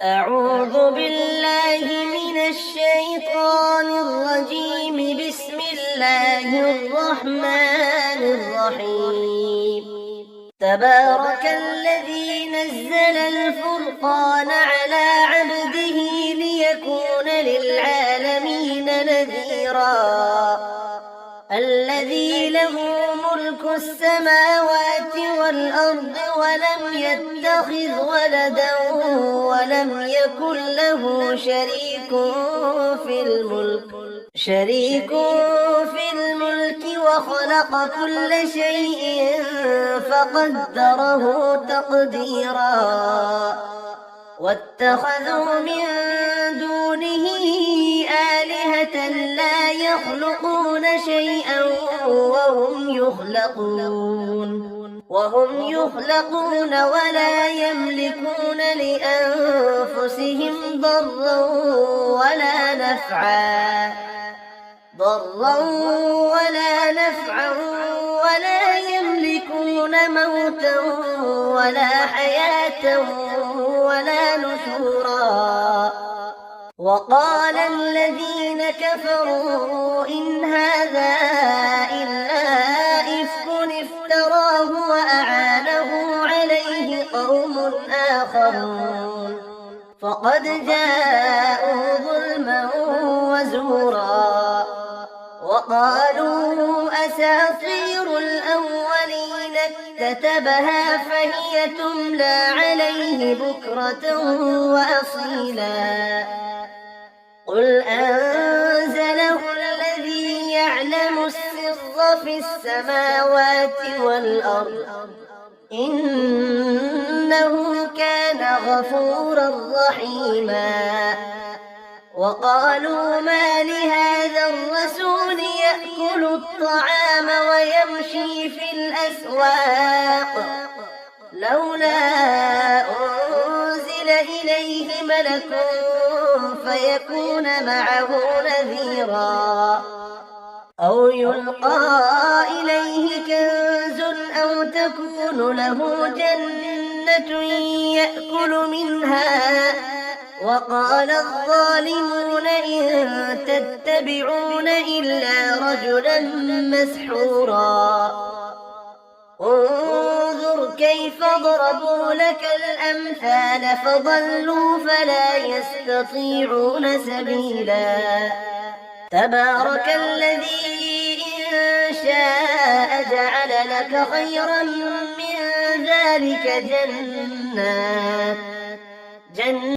أعوذ بالله من الشيطان الرجيم. بسم الله الرحمن الرحيم. تبارك الذي نزل الفرقان على عبده ليكون للعالمين نذيرا. الذي له ملك السماوات والأرض ولم يتخذ ولدا ولم يكن له شريك في الملك وخلق كل شيء فقدره تقديرا. واتخذوا من دونه آلهة لا يخلقون شيئا وهم يخلقون ولا يملكون لأنفسهم ضرا ولا نفعا ولا يملكون موتا ولا حياة ولا نشورا. وقال الذين كفروا إن هذا إلا إفك افتراه وأعانه عليه قوم آخرون فقد جاءوا ظلما وزورا. وقالوا أساطير الأولين اكتتبها فهي تملى عليه بكرة وأصيلا. قل أنزله الذي يعلم السر في السماوات والأرض إنه كان غفورا رحيما. وقالوا ما لهذا الرسول يأكل الطعام ويمشي في الأسواق لولا أنزل إليه ملك فيكون معه نذيرا. أو يلقى إليه كنز أو تكون له جنة يأكل منها. وقال الظالمون إن تتبعون إلا رجلا مسحورا. انظر كيف ضربوا لك الأمثال فضلوا فلا يستطيعون سبيلا. تبارك الذي إن شاء جعل لك خيرا من ذلك جنات